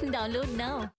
Download now.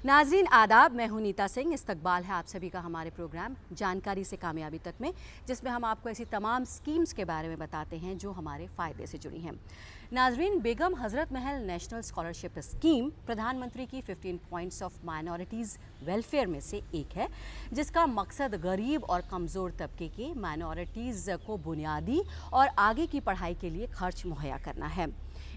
नाज़रीन आदाब, मैं हूं नीता सिंह। इस्तकबाल है आप सभी का हमारे प्रोग्राम जानकारी से कामयाबी तक में, जिसमें हम आपको ऐसी तमाम स्कीम्स के बारे में बताते हैं जो हमारे फ़ायदे से जुड़ी हैं। नाज़रीन, बेगम हज़रत महल नेशनल स्कॉलरशिप स्कीम प्रधानमंत्री की 15 पॉइंट्स ऑफ माइनॉरिटीज़ वेलफेयर में से एक है, जिसका मकसद गरीब और कमज़ोर तबके के माइनॉरिटीज़ को बुनियादी और आगे की पढ़ाई के लिए खर्च मुहैया करना है।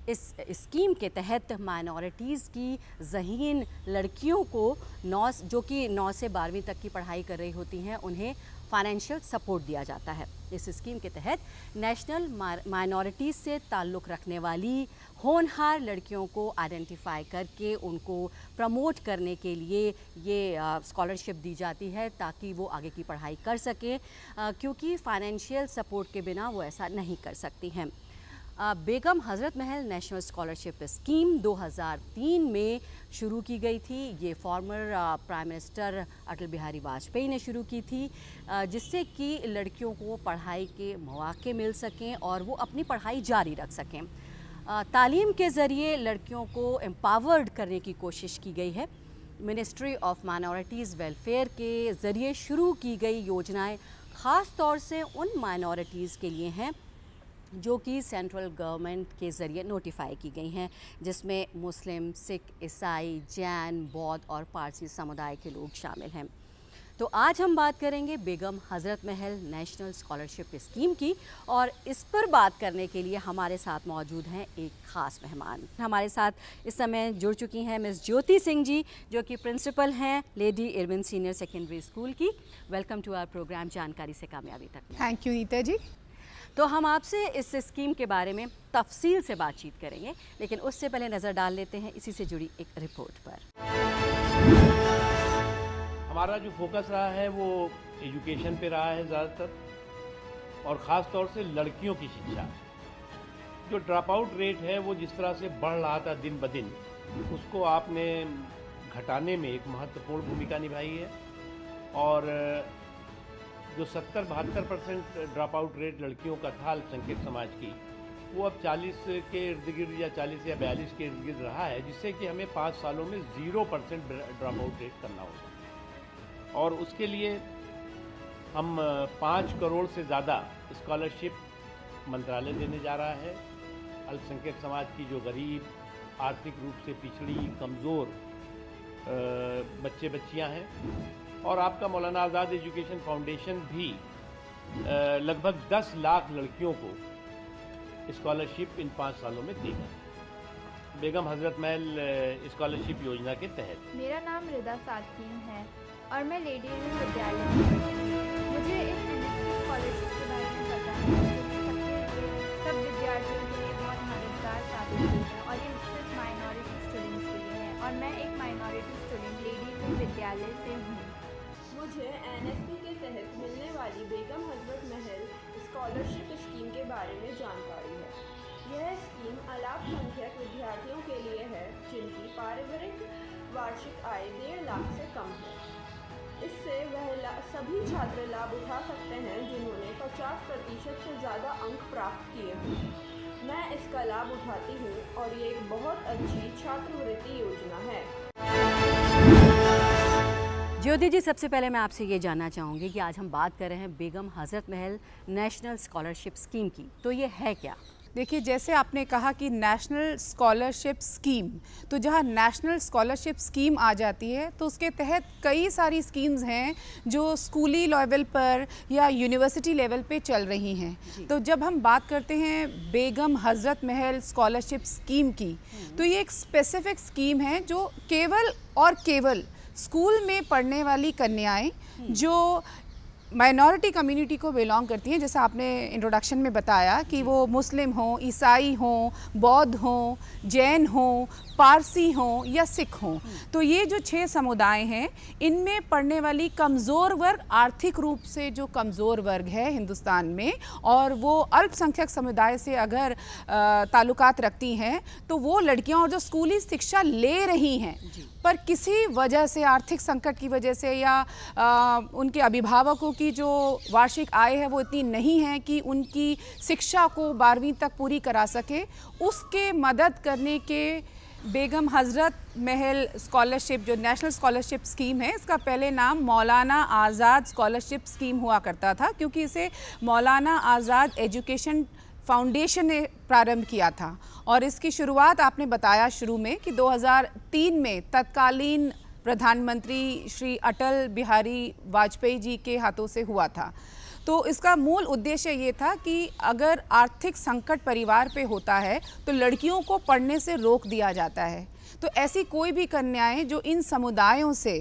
इस स्कीम के तहत माइनॉरिटीज़ की ज़हीन लड़कियों को जो कि 9 से 12वीं तक की पढ़ाई कर रही होती हैं, उन्हें फाइनेंशियल सपोर्ट दिया जाता है। इस स्कीम के तहत नेशनल माइनॉरिटीज़ से ताल्लुक़ रखने वाली होनहार लड़कियों को आइडेंटिफाई करके उनको प्रमोट करने के लिए ये स्कॉलरशिप दी जाती है, ताकि वो आगे की पढ़ाई कर सकें, क्योंकि फाइनेंशियल सपोर्ट के बिना वो ऐसा नहीं कर सकती हैं। बेगम हज़रत महल नेशनल स्कॉलरशिप स्कीम 2003 में शुरू की गई थी। ये former prime minister Atal Bihari Vajpayee ने शुरू की थी, जिससे कि लड़कियों को पढ़ाई के मौके मिल सकें और वो अपनी पढ़ाई जारी रख सकें। तालीम के ज़रिए लड़कियों को एम्पावर्ड करने की कोशिश की गई है। मिनिस्ट्री ऑफ माइनॉरिटीज़ वेलफेयर के ज़रिए शुरू की गई योजनाएं ख़ास तौर से उन माइनॉरिटीज़ के लिए हैं जो कि सेंट्रल गवर्नमेंट के ज़रिए नोटिफाई की गई हैं, जिसमें मुस्लिम, सिख, ईसाई, जैन, बौद्ध और पारसी समुदाय के लोग शामिल हैं। तो आज हम बात करेंगे बेगम हज़रत महल नेशनल स्कॉलरशिप स्कीम की, और इस पर बात करने के लिए हमारे साथ मौजूद हैं एक ख़ास मेहमान। हमारे साथ इस समय जुड़ चुकी हैं मिस ज्योति सिंह जी, जो कि प्रिंसिपल हैं lady Irwin senior secondary school की। वेलकम टू आवर प्रोग्राम जानकारी से कामयाबी तक। थैंक यू नीता जी। तो हम आपसे इस स्कीम के बारे में तफसील से बातचीत करेंगे, लेकिन उससे पहले नज़र डाल लेते हैं इसी से जुड़ी एक रिपोर्ट पर। हमारा जो फोकस रहा है वो एजुकेशन पे रहा है ज़्यादातर, और ख़ास तौर से लड़कियों की शिक्षा। जो ड्रॉप आउट रेट है वो जिस तरह से बढ़ रहा था दिन ब दिन, उसको आपने घटाने में एक महत्वपूर्ण भूमिका निभाई है। और जो 70-72% ड्रॉप आउट रेट लड़कियों का था अल्पसंख्यक समाज की, वो अब 40 के इर्द गिर्द या 40 या 42 के इर्द गिर्द रहा है, जिससे कि हमें 5 सालों में 0% ड्रॉप आउट रेट करना होगा। और उसके लिए हम 5 करोड़ से ज़्यादा स्कॉलरशिप मंत्रालय देने जा रहा है। अल्पसंख्यक समाज की जो गरीब, आर्थिक रूप से पिछड़ी, कमज़ोर बच्चे बच्चियां हैं, और आपका मौलाना आज़ाद एजुकेशन फाउंडेशन भी लगभग 10 लाख लड़कियों को स्कॉलरशिप इन 5 सालों में देगा, बेगम हज़रत महल स्कॉलरशिप योजना के तहत। मेरा नाम रिदा सादकीन है और मैं लेडी इरविन विद्यालय में पढ़ती हूँ। मुझे इस स्कॉलरशिप के बारे में पता है, जो सब विद्यार्थियों के लिए बहुत मददगार साबित हुई है, और ये सिर्फ माइनॉरिटी स्टूडेंट्स के लिए है, और मैं एक माइनॉरिटी स्टूडेंट लेडी इरविन विद्यालय से हूँ। मुझे एनएसपी के तहत मिलने वाली बेगम हज़रत महल स्कॉलरशिप स्कीम के बारे में जानकारी है। यह स्कीम अल्पसंख्यक विद्यार्थियों के लिए है जिनकी पारिवारिक वार्षिक आय 1.5 लाख से कम है। इससे वह सभी छात्र लाभ उठा सकते हैं जिन्होंने 50% से ज़्यादा अंक प्राप्त किए हैं। मैं इसका लाभ उठाती हूँ और ये एक बहुत अच्छी छात्रवृत्ति योजना है। ज्योति जी, सबसे पहले मैं आपसे ये जानना चाहूँगी कि आज हम बात कर रहे हैं बेगम हज़रत महल नेशनल स्कॉलरशिप स्कीम की, तो ये है क्या? देखिए, जैसे आपने कहा कि नेशनल स्कॉलरशिप स्कीम, तो जहाँ नेशनल स्कॉलरशिप स्कीम आ जाती है तो उसके तहत कई सारी स्कीम्स हैं जो स्कूली लेवल पर या यूनिवर्सिटी लेवल पे चल रही हैं। तो जब हम बात करते हैं बेगम हज़रत महल स्कॉलरशिप स्कीम की, तो ये एक स्पेसिफिक स्कीम है जो केवल और केवल स्कूल में पढ़ने वाली कन्याएं जो माइनॉरिटी कम्युनिटी को बिलोंग करती हैं, जैसे आपने इंट्रोडक्शन में बताया कि वो मुस्लिम हों, ईसाई हों, बौद्ध हों, जैन हों, पारसी हों या सिख हों। तो ये जो 6 समुदाय हैं, इनमें पढ़ने वाली कमज़ोर वर्ग, आर्थिक रूप से जो कमज़ोर वर्ग है हिंदुस्तान में, और वो अल्पसंख्यक समुदाय से अगर ताल्लुकात रखती हैं, तो वो लड़कियां और जो स्कूली शिक्षा ले रही हैं पर किसी वजह से, आर्थिक संकट की वजह से या उनके अभिभावकों की जो वार्षिक आय है वो इतनी नहीं है कि उनकी शिक्षा को 12वीं तक पूरी करा सके, उसके मदद करने के बेगम हज़रत महल स्कॉलरशिप, जो नेशनल स्कॉलरशिप स्कीम है, इसका पहले नाम मौलाना आज़ाद स्कॉलरशिप स्कीम हुआ करता था, क्योंकि इसे मौलाना आज़ाद एजुकेशन फाउंडेशन ने प्रारंभ किया था। और इसकी शुरुआत आपने बताया शुरू में कि 2003 में तत्कालीन प्रधानमंत्री श्री अटल बिहारी वाजपेयी जी के हाथों से हुआ था। तो इसका मूल उद्देश्य ये था कि अगर आर्थिक संकट परिवार पे होता है तो लड़कियों को पढ़ने से रोक दिया जाता है। तो ऐसी कोई भी कन्याएं जो इन समुदायों से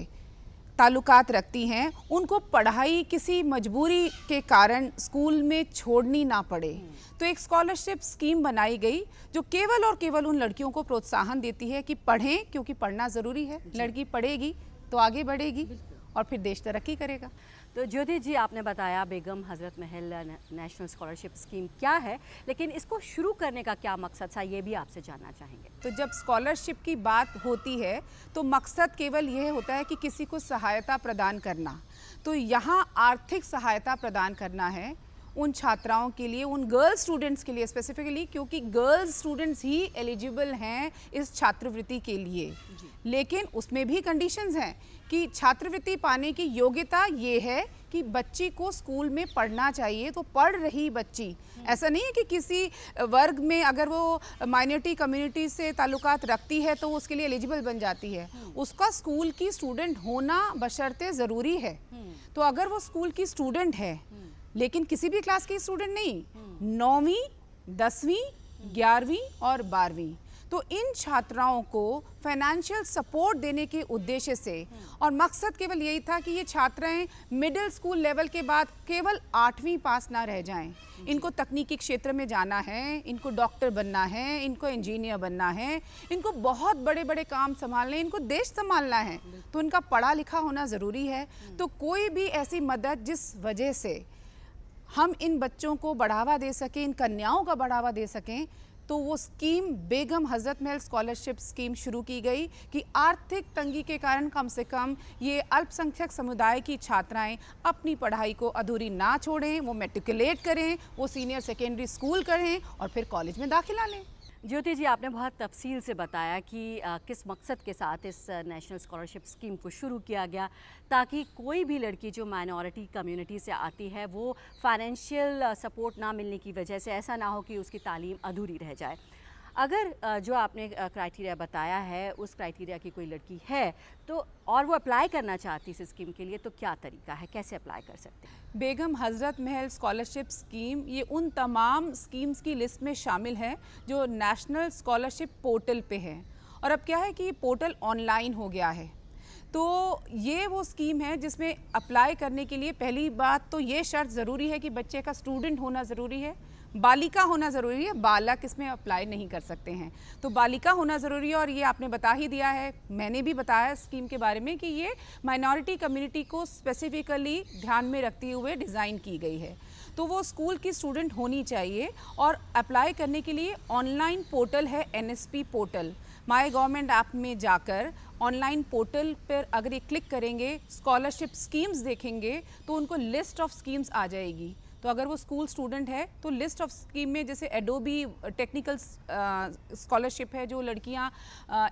ताल्लुकात रखती हैं, उनको पढ़ाई किसी मजबूरी के कारण स्कूल में छोड़नी ना पड़े, तो एक स्कॉलरशिप स्कीम बनाई गई जो केवल और केवल उन लड़कियों को प्रोत्साहन देती है कि पढ़ें, क्योंकि पढ़ना ज़रूरी है। लड़की पढ़ेगी तो आगे बढ़ेगी और फिर देश तरक्की करेगा। तो ज्योति जी, आपने बताया बेगम हज़रत महल नेशनल स्कॉलरशिप स्कीम क्या है, लेकिन इसको शुरू करने का क्या मकसद था, ये भी आपसे जानना चाहेंगे। तो जब स्कॉलरशिप की बात होती है तो मकसद केवल यह होता है कि किसी को सहायता प्रदान करना। तो यहाँ आर्थिक सहायता प्रदान करना है उन छात्राओं के लिए, उन गर्ल स्टूडेंट्स के लिए स्पेसिफिकली, क्योंकि गर्ल्स स्टूडेंट्स ही एलिजिबल हैं इस छात्रवृत्ति के लिए। लेकिन उसमें भी कंडीशंस हैं कि छात्रवृत्ति पाने की योग्यता ये है कि बच्ची को स्कूल में पढ़ना चाहिए। तो पढ़ रही बच्ची, ऐसा नहीं है कि किसी वर्ग में अगर वो माइनॉरिटी कम्युनिटी से ताल्लुकात रखती है तो उसके लिए एलिजिबल बन जाती है। उसका स्कूल की स्टूडेंट होना बशर्ते ज़रूरी है। तो अगर वो स्कूल की स्टूडेंट है लेकिन किसी भी क्लास की स्टूडेंट नहीं, 9वीं, 10वीं, 11वीं और 12वीं, तो इन छात्राओं को फाइनेंशियल सपोर्ट देने के उद्देश्य से, और मकसद केवल यही था कि ये छात्राएं मिडिल स्कूल लेवल के बाद केवल 8वीं पास ना रह जाएं। इनको तकनीकी क्षेत्र में जाना है, इनको डॉक्टर बनना है, इनको इंजीनियर बनना है, इनको बहुत बड़े बड़े काम संभालने, इनको देश संभालना है, तो इनका पढ़ा लिखा होना ज़रूरी है। तो कोई भी ऐसी मदद जिस वजह से हम इन बच्चों को बढ़ावा दे सकें, इन कन्याओं का बढ़ावा दे सकें, तो वो स्कीम बेगम हज़रत महल स्कॉलरशिप स्कीम शुरू की गई कि आर्थिक तंगी के कारण कम से कम ये अल्पसंख्यक समुदाय की छात्राएं अपनी पढ़ाई को अधूरी ना छोड़ें, वो मैट्रिकुलेट करें, वो सीनियर सेकेंडरी स्कूल करें और फिर कॉलेज में दाखिला लें। ज्योति जी, आपने बहुत तफसील से बताया कि किस मकसद के साथ इस नेशनल स्कॉलरशिप स्कीम को शुरू किया गया, ताकि कोई भी लड़की जो माइनॉरिटी कम्युनिटी से आती है वो फाइनेंशियल सपोर्ट ना मिलने की वजह से ऐसा ना हो कि उसकी तालीम अधूरी रह जाए। अगर जो आपने क्राइटेरिया बताया है उस क्राइटेरिया की कोई लड़की है तो और वो अप्लाई करना चाहती है इस स्कीम के लिए, तो क्या तरीका है, कैसे अप्लाई कर सकते हैं? बेगम हज़रत महल स्कॉलरशिप स्कीम ये उन तमाम स्कीम्स की लिस्ट में शामिल है जो नेशनल स्कॉलरशिप पोर्टल पे है। और अब क्या है कि ये पोर्टल ऑनलाइन हो गया है, तो ये वो स्कीम है जिसमें अप्लाई करने के लिए पहली बात तो ये शर्त ज़रूरी है कि बच्चे का स्टूडेंट होना ज़रूरी है, बालिका होना ज़रूरी है, बालक इसमें अप्लाई नहीं कर सकते हैं। तो बालिका होना ज़रूरी है, और ये आपने बता ही दिया है, मैंने भी बताया स्कीम के बारे में कि ये माइनॉरिटी कम्युनिटी को स्पेसिफिकली ध्यान में रखते हुए डिज़ाइन की गई है। तो वो स्कूल की स्टूडेंट होनी चाहिए, और अप्लाई करने के लिए ऑनलाइन पोर्टल है NSP portal. My government app में जाकर ऑनलाइन पोर्टल पर अगर ये क्लिक करेंगे, स्कॉलरशिप स्कीम्स देखेंगे तो उनको लिस्ट ऑफ स्कीम्स आ जाएगी। तो अगर वो स्कूल स्टूडेंट है तो लिस्ट ऑफ स्कीम में जैसे एडोबी टेक्निकल स्कॉलरशिप है जो लड़कियां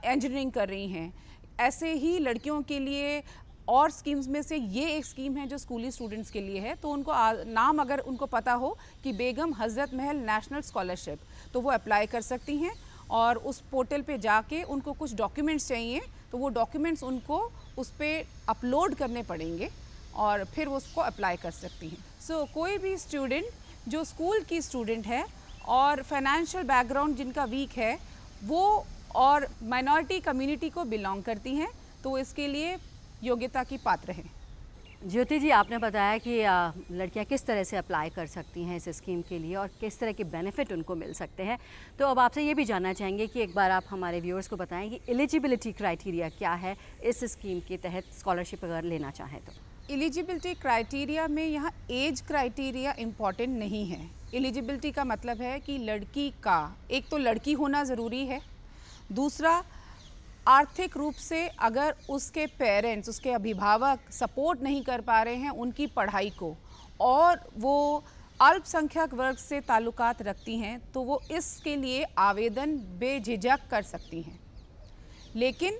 इंजीनियरिंग कर रही हैं, ऐसे ही लड़कियों के लिए और स्कीम्स में से ये एक स्कीम है जो स्कूली स्टूडेंट्स के लिए है। तो उनको नाम अगर उनको पता हो कि बेगम हज़रत महल नेशनल स्कॉलरशिप, तो वो अप्लाई कर सकती हैं। और उस पोर्टल पे जाके उनको कुछ डॉक्यूमेंट्स चाहिए, तो वो डॉक्यूमेंट्स उनको उस पर अपलोड करने पड़ेंगे और फिर वो उसको अप्लाई कर सकती हैं। सो कोई भी स्टूडेंट जो स्कूल की स्टूडेंट है और फाइनेंशियल बैकग्राउंड जिनका वीक है वो और माइनॉरिटी कम्युनिटी को बिलोंग करती हैं, तो इसके लिए योग्यता की पात्र हैं। ज्योति जी, आपने बताया कि लड़कियां किस तरह से अप्लाई कर सकती हैं इस स्कीम के लिए और किस तरह के बेनिफिट उनको मिल सकते हैं। तो अब आपसे ये भी जानना चाहेंगे कि एक बार आप हमारे व्यूअर्स को बताएं कि एलिजिबिलिटी क्राइटेरिया क्या है इस स्कीम के तहत स्कॉलरशिप अगर लेना चाहें तो। एलिजिबिलिटी क्राइटेरिया में यहाँ एज क्राइटेरिया इम्पॉर्टेंट नहीं है। एलिजिबिलिटी का मतलब है कि लड़की का, एक तो लड़की होना ज़रूरी है, दूसरा आर्थिक रूप से अगर उसके पेरेंट्स, उसके अभिभावक सपोर्ट नहीं कर पा रहे हैं उनकी पढ़ाई को, और वो अल्पसंख्यक वर्ग से ताल्लुकात रखती हैं, तो वो इसके लिए आवेदन बेझिझक कर सकती हैं। लेकिन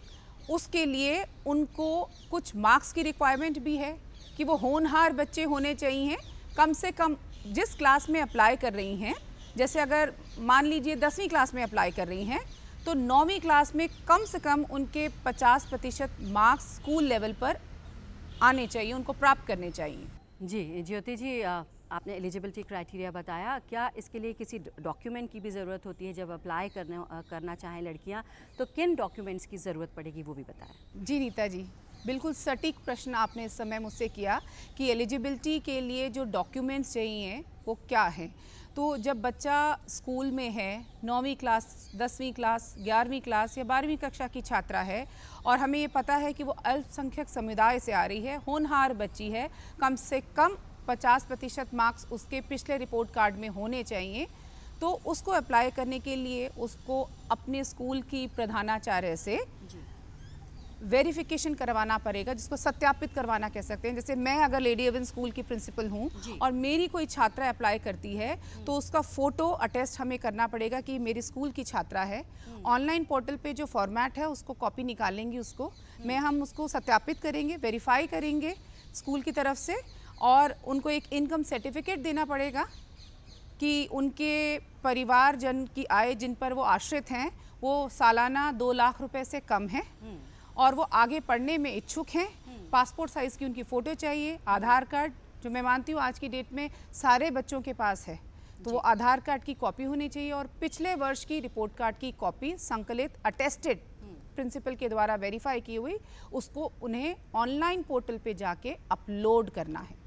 उसके लिए उनको कुछ मार्क्स की रिक्वायरमेंट भी है कि वो होनहार बच्चे होने चाहिए। कम से कम जिस क्लास में अप्लाई कर रही हैं, जैसे अगर मान लीजिए 10वीं क्लास में अप्लाई कर रही हैं, तो 9वीं क्लास में कम से कम उनके 50% मार्क्स स्कूल लेवल पर आने चाहिए, उनको प्राप्त करने चाहिए। जी ज्योति जी, आपने एलिजिबिलिटी क्राइटेरिया बताया, क्या इसके लिए किसी डॉक्यूमेंट की भी ज़रूरत होती है? जब अप्लाई करना चाहें लड़कियां तो किन डॉक्यूमेंट्स की ज़रूरत पड़ेगी वो भी बताएं। जी नीता जी, बिल्कुल सटीक प्रश्न आपने इस समय मुझसे किया कि एलिजिबिलिटी के लिए जो डॉक्यूमेंट्स चाहिए वो क्या हैं। तो जब बच्चा स्कूल में है, 9वीं क्लास, 10वीं क्लास, 11वीं क्लास या 12वीं कक्षा की छात्रा है, और हमें ये पता है कि वो अल्पसंख्यक समुदाय से आ रही है, होनहार बच्ची है, कम से कम 50% मार्क्स उसके पिछले रिपोर्ट कार्ड में होने चाहिए, तो उसको अप्लाई करने के लिए उसको अपने स्कूल की प्रधानाचार्य से वेरिफिकेशन करवाना पड़ेगा, जिसको सत्यापित करवाना कह सकते हैं। जैसे मैं अगर लेडी एवन स्कूल की प्रिंसिपल हूँ और मेरी कोई छात्रा अप्लाई करती है, तो उसका फ़ोटो अटेस्ट हमें करना पड़ेगा कि मेरी स्कूल की छात्रा है। ऑनलाइन पोर्टल पे जो फॉर्मेट है उसको कॉपी निकालेंगे, उसको हम उसको सत्यापित करेंगे, वेरीफाई करेंगे स्कूल की तरफ से, और उनको एक इनकम सर्टिफिकेट देना पड़ेगा कि उनके परिवारजन की आय जिन पर वो आश्रित हैं वो सालाना 2 लाख रुपए से कम है, और वो आगे पढ़ने में इच्छुक हैं। पासपोर्ट साइज़ की उनकी फ़ोटो चाहिए, आधार कार्ड, जो मैं मानती हूँ आज की डेट में सारे बच्चों के पास है, तो वो आधार कार्ड की कॉपी होनी चाहिए, और पिछले वर्ष की रिपोर्ट कार्ड की कॉपी संकलित अटेस्टेड प्रिंसिपल के द्वारा वेरीफाई की हुई, उसको उन्हें ऑनलाइन पोर्टल पे जाके अपलोड करना है।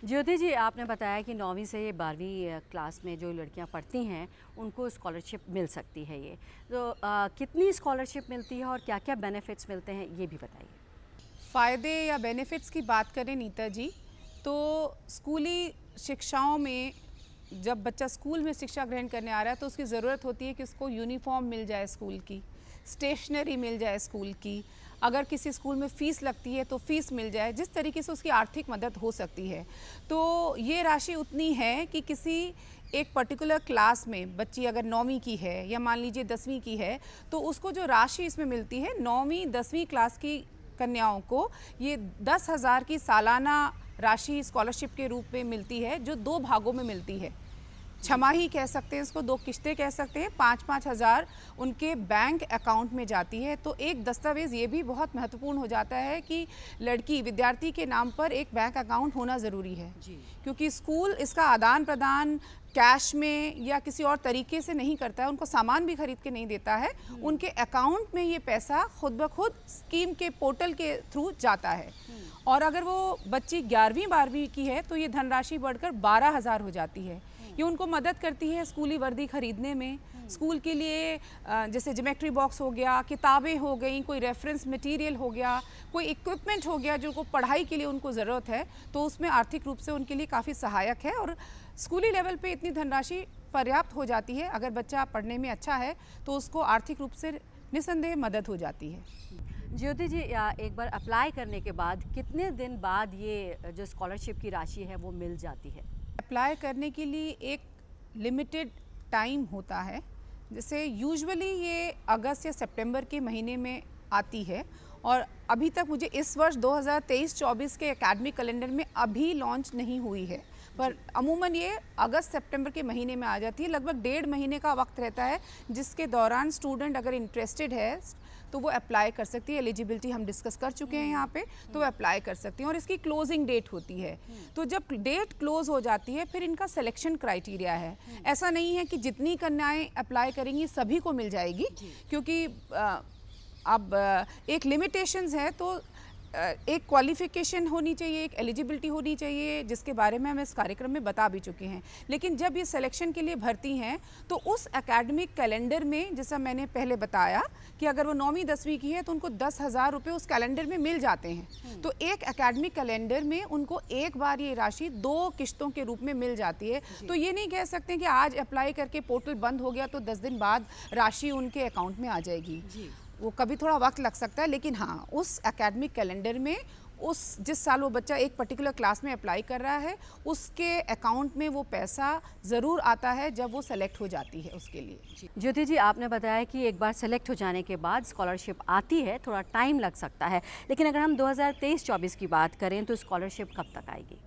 ज्योति जी, आपने बताया कि 9वीं से 12वीं क्लास में जो लड़कियां पढ़ती हैं उनको स्कॉलरशिप मिल सकती है। ये तो कितनी स्कॉलरशिप मिलती है और क्या क्या बेनिफिट्स मिलते हैं ये भी बताइए। फ़ायदे या बेनिफिट्स की बात करें नीता जी, तो स्कूली शिक्षाओं में जब बच्चा स्कूल में शिक्षा ग्रहण करने आ रहा है तो उसकी ज़रूरत होती है कि उसको यूनिफॉर्म मिल जाए, स्कूल की स्टेशनरी मिल जाए, स्कूल की, अगर किसी स्कूल में फ़ीस लगती है तो फ़ीस मिल जाए, जिस तरीके से उसकी आर्थिक मदद हो सकती है। तो ये राशि उतनी है कि किसी एक पर्टिकुलर क्लास में बच्ची अगर 9वीं की है या मान लीजिए 10वीं की है, तो उसको जो राशि इसमें मिलती है 9वीं 10वीं क्लास की कन्याओं को ये 10,000 की सालाना राशि स्कॉलरशिप के रूप में मिलती है, जो 2 भागों में मिलती है। छमाही कह सकते हैं इसको, 2 किश्तें कह सकते हैं, 5-5 हज़ार उनके बैंक अकाउंट में जाती है। तो एक दस्तावेज़ ये भी बहुत महत्वपूर्ण हो जाता है कि लड़की विद्यार्थी के नाम पर एक बैंक अकाउंट होना ज़रूरी है, क्योंकि स्कूल इसका आदान प्रदान कैश में या किसी और तरीके से नहीं करता है, उनको सामान भी खरीद के नहीं देता है, उनके अकाउंट में ये पैसा खुद ब खुद स्कीम के पोर्टल के थ्रू जाता है। और अगर वो बच्ची 11वीं 12वीं की है तो ये धनराशि बढ़कर 12,000 हो जाती है। ये उनको मदद करती है स्कूली वर्दी खरीदने में, स्कूल के लिए जैसे ज्योमेट्री बॉक्स हो गया, किताबें हो गई, कोई रेफरेंस मटेरियल हो गया, कोई इक्विपमेंट हो गया जो को पढ़ाई के लिए उनको ज़रूरत है, तो उसमें आर्थिक रूप से उनके लिए काफ़ी सहायक है। और स्कूली लेवल पे इतनी धनराशि पर्याप्त हो जाती है। अगर बच्चा पढ़ने में अच्छा है तो उसको आर्थिक रूप से निस्संदेह मदद हो जाती है। ज्योति जी, एक बार अप्लाई करने के बाद कितने दिन बाद ये जो स्कॉलरशिप की राशि है वो मिल जाती है? अप्लाई करने के लिए एक लिमिटेड टाइम होता है, जैसे यूजुअली ये अगस्त या सितंबर के महीने में आती है, और अभी तक मुझे इस वर्ष 2023-24 के एकेडमिक कैलेंडर में अभी लॉन्च नहीं हुई है, पर अमूमन ये अगस्त सितंबर के महीने में आ जाती है। लगभग 1.5 महीने का वक्त रहता है, जिसके दौरान स्टूडेंट अगर इंटरेस्टेड है तो वो अप्लाई कर सकती है। एलिजिबिलिटी हम डिस्कस कर चुके हैं यहाँ पे, तो वो अप्लाई कर सकती हैं, और इसकी क्लोजिंग डेट होती है। तो जब डेट क्लोज हो जाती है फिर इनका सिलेक्शन क्राइटेरिया है। ऐसा नहीं है कि जितनी कन्याएं अप्लाई करेंगी सभी को मिल जाएगी, क्योंकि अब एक लिमिटेशंस है। तो एक क्वालिफ़िकेशन होनी चाहिए, एक एलिजिबिलिटी होनी चाहिए, जिसके बारे में हम इस कार्यक्रम में बता भी चुके हैं। लेकिन जब ये सिलेक्शन के लिए भर्ती हैं तो उस एकेडमिक कैलेंडर में, जैसा मैंने पहले बताया कि अगर वो 9वीं 10वीं की है तो उनको 10,000 रुपये उस कैलेंडर में मिल जाते हैं। तो एक एकेडमिक कैलेंडर में उनको एक बार ये राशि 2 किश्तों के रूप में मिल जाती है। तो ये नहीं कह सकते कि आज अप्लाई करके पोर्टल बंद हो गया तो 10 दिन बाद राशि उनके अकाउंट में आ जाएगी। वो कभी थोड़ा वक्त लग सकता है, लेकिन हाँ, उस एकेडमिक कैलेंडर में जिस साल वो बच्चा एक पर्टिकुलर क्लास में अप्लाई कर रहा है उसके अकाउंट में वो पैसा ज़रूर आता है जब वो सेलेक्ट हो जाती है उसके लिए। ज्योति जी, आपने बताया कि एक बार सेलेक्ट हो जाने के बाद स्कॉलरशिप आती है, थोड़ा टाइम लग सकता है, लेकिन अगर हम 2023-24 की बात करें तो स्कॉलरशिप कब तक आएगी?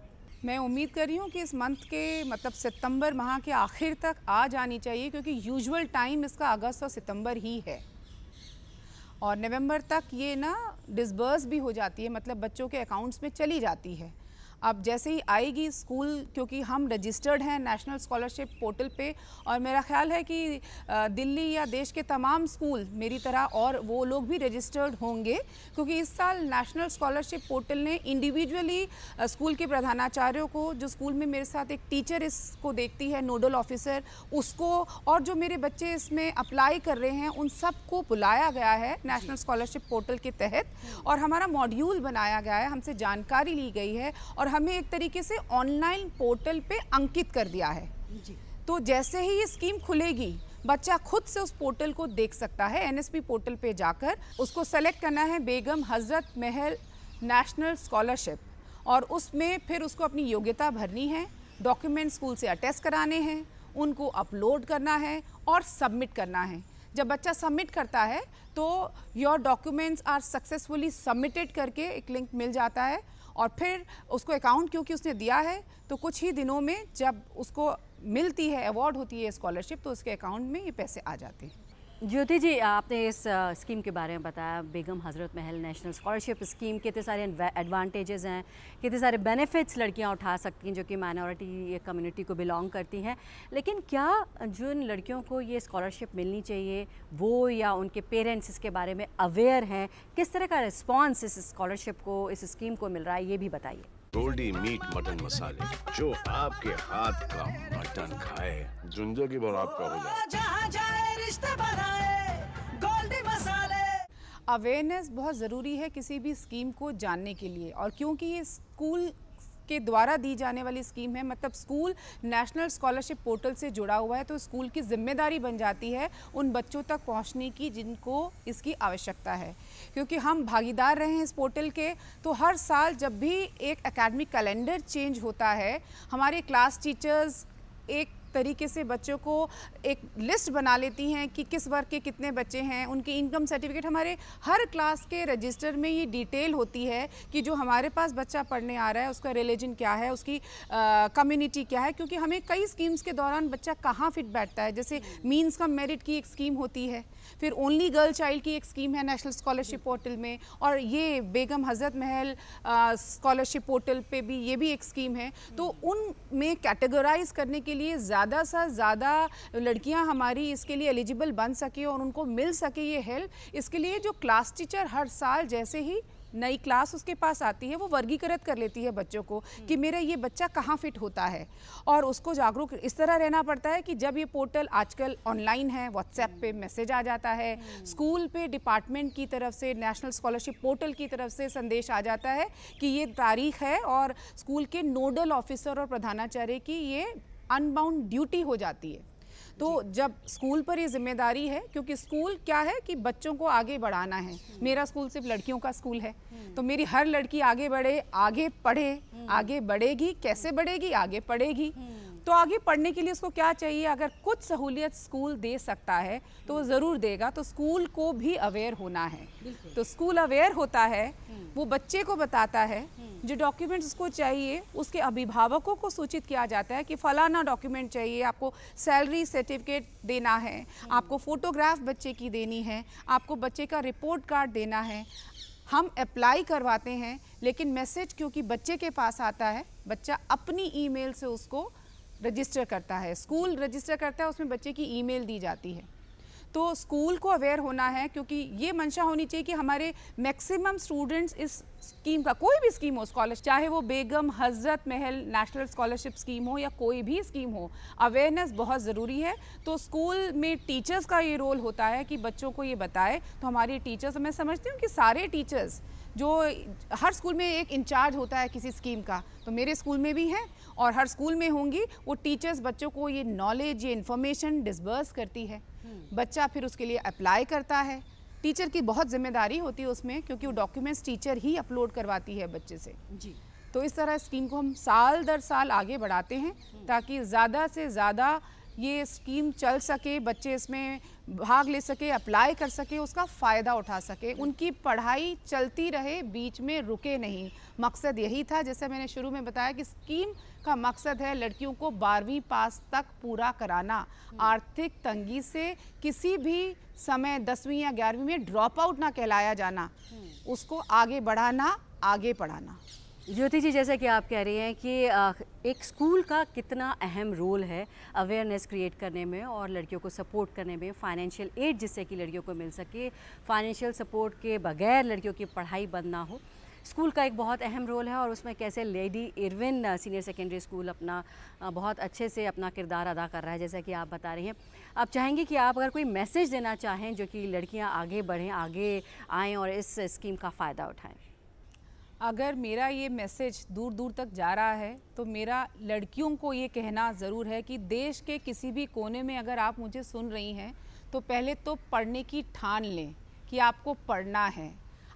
मैं उम्मीद कर रही हूँ कि इस मंथ के मतलब सितंबर माह के आखिर तक आ जानी चाहिए, क्योंकि यूजुअल टाइम इसका अगस्त और सितंबर ही है और नवंबर तक ये ना डिसबर्स भी हो जाती है, मतलब बच्चों के अकाउंट्स में चली जाती है। अब जैसे ही आएगी स्कूल, क्योंकि हम रजिस्टर्ड हैं नेशनल स्कॉलरशिप पोर्टल पे और मेरा ख्याल है कि दिल्ली या देश के तमाम स्कूल मेरी तरह और वो लोग भी रजिस्टर्ड होंगे, क्योंकि इस साल नेशनल स्कॉलरशिप पोर्टल ने इंडिविजुअली स्कूल के प्रधानाचार्यों को, जो स्कूल में मेरे साथ एक टीचर इसको देखती है, नोडल ऑफिसर, उसको और जो मेरे बच्चे इसमें अप्लाई कर रहे हैं उन सबको बुलाया गया है नेशनल स्कॉलरशिप पोर्टल के तहत और हमारा मॉड्यूल बनाया गया है, हमसे जानकारी ली गई है और हमें एक तरीके से ऑनलाइन पोर्टल पे अंकित कर दिया है। तो जैसे ही ये स्कीम खुलेगी बच्चा खुद से उस पोर्टल को देख सकता है। एनएसपी पोर्टल पे जाकर उसको सेलेक्ट करना है बेगम हजरत महल नेशनल स्कॉलरशिप और उसमें फिर उसको अपनी योग्यता भरनी है, डॉक्यूमेंट स्कूल से अटेस्ट कराने हैं, उनको अपलोड करना है और सबमिट करना है। जब बच्चा सबमिट करता है तो your documents are successfully submitted करके एक लिंक मिल जाता है और फिर उसको अकाउंट क्योंकि उसने दिया है तो कुछ ही दिनों में जब उसको मिलती है, अवार्ड होती है स्कॉलरशिप, तो उसके अकाउंट में ये पैसे आ जाते हैं। ज्योति जी, आपने इस स्कीम के बारे में बताया, Begum Hazrat Mahal national scholarship scheme, कितने सारे एडवांटेजेस हैं, कितने सारे बेनिफिट्स लड़कियां उठा सकती हैं जो कि माइनॉरिटी कम्युनिटी को बिलोंग करती हैं, लेकिन क्या जिन लड़कियों को ये स्कॉलरशिप मिलनी चाहिए वो या उनके पेरेंट्स इसके बारे में अवेयर हैं? किस तरह का रिस्पॉन्स इस स्कॉलरशिप को, इस स्कीम को मिल रहा है, ये भी बताइए। गोल्डी मीट मटन मसाले, जो आपके हाथ का मटन खाए जिंदगी भर आपका हो जाए। जहाँ जाए रिश्ते बनाए गोल्डी मसाले। अवेयरनेस बहुत ज़रूरी है किसी भी स्कीम को जानने के लिए, और क्योंकि ये स्कूल के द्वारा दी जाने वाली स्कीम है, मतलब स्कूल नेशनल स्कॉलरशिप पोर्टल से जुड़ा हुआ है, तो स्कूल की जिम्मेदारी बन जाती है उन बच्चों तक पहुंचने की जिनको इसकी आवश्यकता है। क्योंकि हम भागीदार रहे हैं इस पोर्टल के, तो हर साल जब भी एक एकेडमिक कैलेंडर चेंज होता है, हमारे क्लास टीचर्स एक तरीके से बच्चों को एक लिस्ट बना लेती हैं कि किस वर्ग के कितने बच्चे हैं, उनके इनकम सर्टिफिकेट, हमारे हर क्लास के रजिस्टर में ये डिटेल होती है कि जो हमारे पास बच्चा पढ़ने आ रहा है उसका रिलीजन क्या है, उसकी कम्युनिटी क्या है, क्योंकि हमें कई स्कीम्स के दौरान बच्चा कहाँ फिट बैठता है। जैसे मीन्स कम मेरिट की एक स्कीम होती है, फिर ओनली गर्ल चाइल्ड की एक स्कीम है नेशनल स्कॉलरशिप पोर्टल में, और ये बेगम हजरत महल स्कॉलरशिप पोर्टल पे भी ये भी एक स्कीम है। तो उनमें कैटेगराइज करने के लिए ज़्यादा से ज़्यादा लड़कियां हमारी इसके लिए एलिजिबल बन सके और उनको मिल सके ये हेल्प, इसके लिए जो क्लास टीचर हर साल जैसे ही नई क्लास उसके पास आती है वो वर्गीकृत कर लेती है बच्चों को कि मेरा ये बच्चा कहाँ फिट होता है, और उसको जागरूक इस तरह रहना पड़ता है कि जब ये पोर्टल आजकल ऑनलाइन है, व्हाट्सएप पे मैसेज आ जाता है, स्कूल पे डिपार्टमेंट की तरफ से, नेशनल स्कॉलरशिप पोर्टल की तरफ से संदेश आ जाता है कि ये तारीख है, और स्कूल के नोडल ऑफिसर और प्रधानाचार्य की ये अनबाउंड ड्यूटी हो जाती है। तो जब स्कूल पर ये जिम्मेदारी है, क्योंकि स्कूल क्या है कि बच्चों को आगे बढ़ाना है, मेरा स्कूल सिर्फ लड़कियों का स्कूल है, तो मेरी हर लड़की आगे बढ़े, आगे पढ़े, आगे बढ़ेगी, कैसे बढ़ेगी, आगे पढ़ेगी। तो आगे पढ़ने के लिए उसको क्या चाहिए, अगर कुछ सहूलियत स्कूल दे सकता है तो वो ज़रूर देगा, तो स्कूल को भी अवेयर होना है। तो स्कूल अवेयर होता है, वो बच्चे को बताता है जो डॉक्यूमेंट्स उसको चाहिए, उसके अभिभावकों को सूचित किया जाता है कि फलाना डॉक्यूमेंट चाहिए, आपको सैलरी सर्टिफिकेट देना है, आपको फ़ोटोग्राफ बच्चे की देनी है, आपको बच्चे का रिपोर्ट कार्ड देना है। हम अप्लाई करवाते हैं, लेकिन मैसेज क्योंकि बच्चे के पास आता है, बच्चा अपनी ईमेल से उसको रजिस्टर करता है, स्कूल रजिस्टर करता है, उसमें बच्चे की ईमेल दी जाती है। तो स्कूल को अवेयर होना है, क्योंकि ये मंशा होनी चाहिए कि हमारे मैक्सिमम स्टूडेंट्स इस स्कीम का, कोई भी स्कीम हो स्कॉलरशिप, चाहे वो Begum Hazrat Mahal national scholarship scheme हो या कोई भी स्कीम हो, अवेयरनेस बहुत ज़रूरी है। तो स्कूल में टीचर्स का ये रोल होता है कि बच्चों को ये बताए। तो हमारी टीचर्स, मैं समझती हूँ कि सारे टीचर्स, जो हर स्कूल में एक इंचार्ज होता है किसी स्कीम का, तो मेरे स्कूल में भी है और हर स्कूल में होंगी, वो टीचर्स बच्चों को ये नॉलेज, ये इन्फॉर्मेशन डिस्बर्स करती है। बच्चा फिर उसके लिए अप्लाई करता है। टीचर की बहुत जिम्मेदारी होती है उसमें, क्योंकि वो डॉक्यूमेंट्स टीचर ही अपलोड करवाती है बच्चे से जी। तो इस तरह स्कीम को हम साल दर साल आगे बढ़ाते हैं ताकि ज़्यादा से ज़्यादा ये स्कीम चल सके, बच्चे इसमें भाग ले सके, अप्लाई कर सके, उसका फ़ायदा उठा सके, उनकी पढ़ाई चलती रहे, बीच में रुके नहीं। मकसद यही था, जैसे मैंने शुरू में बताया कि स्कीम का मकसद है लड़कियों को 12वीं पास तक पूरा कराना, आर्थिक तंगी से किसी भी समय 10वीं या 11वीं में ड्रॉप आउट ना कहलाया जाना, उसको आगे बढ़ाना, आगे पढ़ाना। ज्योति जी, जैसे कि आप कह रही हैं कि एक स्कूल का कितना अहम रोल है अवेयरनेस क्रिएट करने में और लड़कियों को सपोर्ट करने में, फाइनेंशियल एड जिससे कि लड़कियों को मिल सके, फाइनेंशियल सपोर्ट के बगैर लड़कियों की पढ़ाई बंद ना हो, स्कूल का एक बहुत अहम रोल है। और उसमें कैसे lady Irwin senior secondary school अपना बहुत अच्छे से अपना किरदार अदा कर रहा है, जैसा कि आप बता रही हैं। आप चाहेंगे कि आप अगर कोई मैसेज देना चाहें जो कि लड़कियां आगे बढ़ें, आगे आएँ और इस स्कीम का फ़ायदा उठाएँ? अगर मेरा ये मैसेज दूर दूर तक जा रहा है तो मेरा लड़कियों को ये कहना ज़रूर है कि देश के किसी भी कोने में अगर आप मुझे सुन रही हैं तो पहले तो पढ़ने की ठान लें कि आपको पढ़ना है।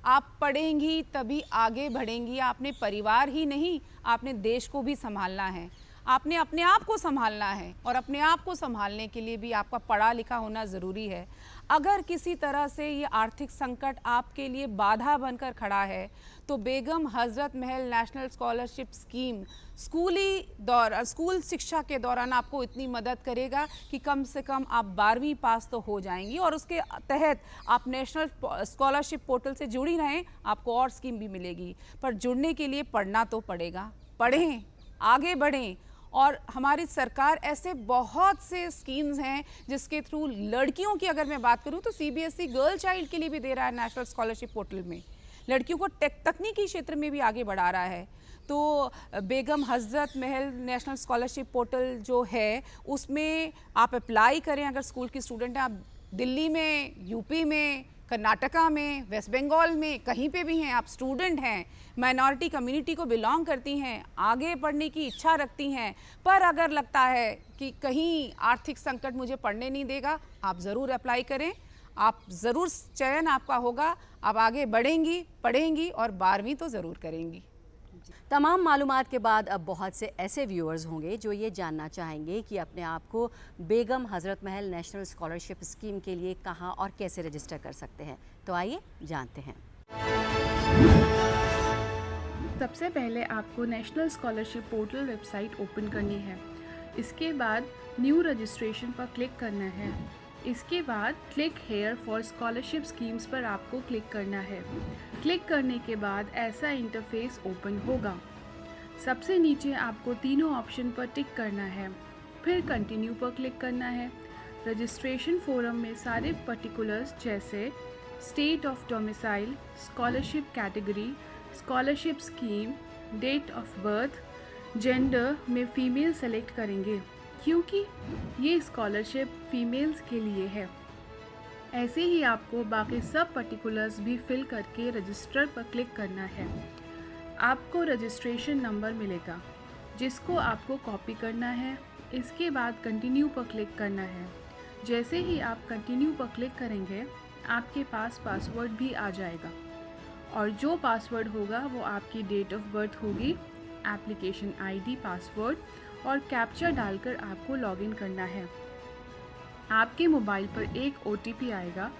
आप पढ़ेंगी तभी आगे बढ़ेंगी। आपने परिवार ही नहीं, आपने देश को भी संभालना है, आपने अपने आप को संभालना है और अपने आप को संभालने के लिए भी आपका पढ़ा लिखा होना ज़रूरी है। अगर किसी तरह से ये आर्थिक संकट आपके लिए बाधा बनकर खड़ा है तो Begum Hazrat Mahal national scholarship scheme school शिक्षा के दौरान आपको इतनी मदद करेगा कि कम से कम आप 12वीं पास तो हो जाएंगी और उसके तहत आप नेशनल स्कॉलरशिप पोर्टल से जुड़ी रहें, आपको और स्कीम भी मिलेगी। पर जुड़ने के लिए पढ़ना तो पड़ेगा। पढ़ें, आगे बढ़ें। और हमारी सरकार ऐसे बहुत से स्कीम्स हैं जिसके थ्रू लड़कियों की अगर मैं बात करूं तो CBSE गर्ल चाइल्ड के लिए भी दे रहा है नेशनल स्कॉलरशिप पोर्टल में, लड़कियों को तकनीकी क्षेत्र में भी आगे बढ़ा रहा है। तो Begum Hazrat Mahal national scholarship portal जो है उसमें आप अप्लाई करें। अगर स्कूल की स्टूडेंट हैं, आप दिल्ली में, यूपी में, कर्नाटका में, वेस्ट बंगाल में, कहीं पे भी हैं, आप स्टूडेंट हैं, माइनॉरिटी कम्युनिटी को बिलोंग करती हैं, आगे पढ़ने की इच्छा रखती हैं, पर अगर लगता है कि कहीं आर्थिक संकट मुझे पढ़ने नहीं देगा, आप ज़रूर अप्लाई करें। आप ज़रूर चयन आपका होगा, आप आगे बढ़ेंगी, पढ़ेंगी और 12वीं तो ज़रूर करेंगी। तमाम मालूमात के बाद अब बहुत से ऐसे व्यूअर्स होंगे जो ये जानना चाहेंगे कि अपने आप को Begum Hazrat Mahal national scholarship scheme के लिए कहां और कैसे रजिस्टर कर सकते हैं। तो आइए जानते हैं। सबसे पहले आपको national scholarship portal website open करनी है। इसके बाद न्यू रजिस्ट्रेशन पर क्लिक करना है। इसके बाद click here for scholarship schemes पर आपको क्लिक करना है। क्लिक करने के बाद ऐसा इंटरफेस ओपन होगा। सबसे नीचे आपको तीनों ऑप्शन पर टिक करना है, फिर कंटिन्यू पर क्लिक करना है। रजिस्ट्रेशन फोरम में सारे पर्टिकुलर्स जैसे state of domicile, scholarship category, scholarship scheme, date of birth, gender में फ़ीमेल सेलेक्ट करेंगे क्योंकि ये स्कॉलरशिप फीमेल्स के लिए है। ऐसे ही आपको बाकी सब पर्टिकुलर्स भी फिल करके रजिस्टर पर क्लिक करना है। आपको रजिस्ट्रेशन नंबर मिलेगा जिसको आपको कॉपी करना है। इसके बाद कंटिन्यू पर क्लिक करना है। जैसे ही आप कंटिन्यू पर क्लिक करेंगे आपके पास पासवर्ड भी आ जाएगा और जो पासवर्ड होगा वो आपकी डेट ऑफ बर्थ होगी, एप्लीकेशन ID, पासवर्ड और कैप्चा डालकर आपको लॉगिन करना है। आपके मोबाइल पर एक OTP आएगा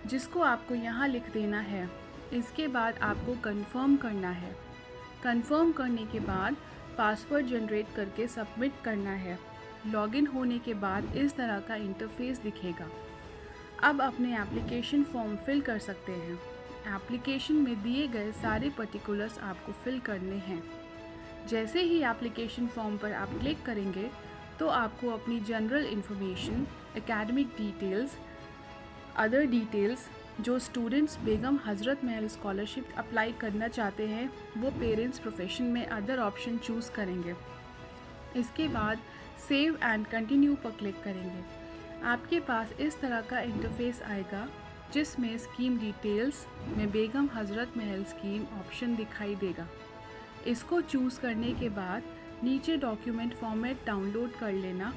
जिसको आपको यहाँ लिख देना है। इसके बाद आपको कंफर्म करना है। कंफर्म करने के बाद पासवर्ड जनरेट करके सबमिट करना है। लॉगिन होने के बाद इस तरह का इंटरफेस दिखेगा। अब अपने एप्लीकेशन फॉर्म फिल कर सकते हैं। एप्लीकेशन में दिए गए सारे पर्टिकुलर्स आपको फिल करने हैं। जैसे ही एप्लीकेशन फॉर्म पर आप क्लिक करेंगे तो आपको अपनी general information, academic details, other details जो स्टूडेंट्स बेगम हज़रत महल स्कॉलरशिप अप्लाई करना चाहते हैं वो पेरेंट्स प्रोफेशन में अदर ऑप्शन चूज़ करेंगे। इसके बाद सेव एंड कंटिन्यू पर क्लिक करेंगे। आपके पास इस तरह का इंटरफेस आएगा जिसमें स्कीम डिटेल्स में बेगम हज़रत महल स्कीम ऑप्शन दिखाई देगा। इसको चूज़ करने के बाद नीचे डॉक्यूमेंट फॉर्मेट डाउनलोड कर लेना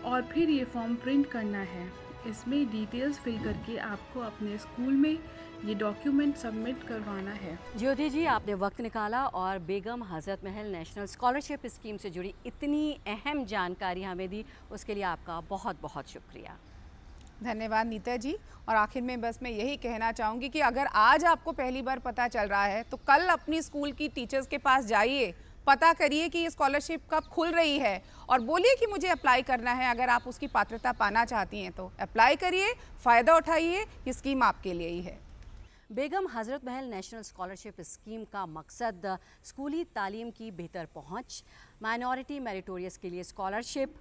और फिर ये फॉर्म प्रिंट करना है। इसमें डिटेल्स फिल करके आपको अपने स्कूल में ये डॉक्यूमेंट सबमिट करवाना है। ज्योति जी, आपने वक्त निकाला और बेगम हज़रत महल नेशनल स्कॉलरशिप स्कीम से जुड़ी इतनी अहम जानकारी हमें दी, उसके लिए आपका बहुत बहुत शुक्रिया। धन्यवाद नीता जी। और आखिर में बस मैं यही कहना चाहूँगी कि अगर आज आपको पहली बार पता चल रहा है तो कल अपनी स्कूल की टीचर्स के पास जाइए, पता करिए कि ये स्कॉलरशिप कब खुल रही है और बोलिए कि मुझे अप्लाई करना है। अगर आप उसकी पात्रता पाना चाहती हैं तो अप्लाई करिए, फ़ायदा उठाइए, ये स्कीम आपके लिए ही है। बेगम हज़रत महल नेशनल स्कॉलरशिप स्कीम का मकसद स्कूली तालीम की बेहतर पहुंच, माइनॉरिटी मेरिटोरियस के लिए स्कॉलरशिप,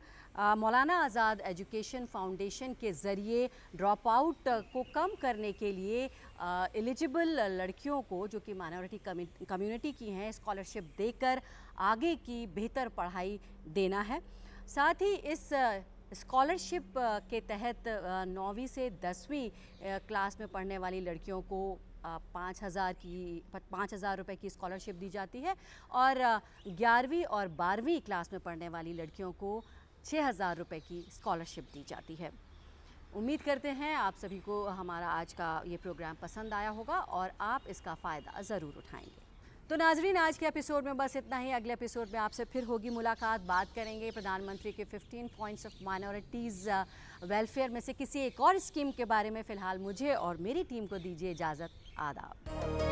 मौलाना आज़ाद एजुकेशन फाउंडेशन के ज़रिए ड्रॉप आउट को कम करने के लिए एलिजिबल लड़कियों को जो कि माइनॉरिटी कम्युनिटी की हैं स्कॉलरशिप देकर आगे की बेहतर पढ़ाई देना है। साथ ही इस स्कॉलरशिप के तहत 9वीं से 10वीं क्लास में पढ़ने वाली लड़कियों को 5,000 रुपये की स्कॉलरशिप दी जाती है और 11वीं और 12वीं क्लास में पढ़ने वाली लड़कियों को 6,000 रुपये की स्कॉलरशिप दी जाती है। उम्मीद करते हैं आप सभी को हमारा आज का ये प्रोग्राम पसंद आया होगा और आप इसका फ़ायदा ज़रूर उठाएंगे। तो नाजरीन, आज के एपिसोड में बस इतना ही। अगले एपिसोड में आपसे फिर होगी मुलाकात। बात करेंगे प्रधानमंत्री के 15 पॉइंट्स ऑफ माइनॉरिटीज़ वेलफेयर में से किसी एक और स्कीम के बारे में। फ़िलहाल मुझे और मेरी टीम को दीजिए इजाज़त। आदाब।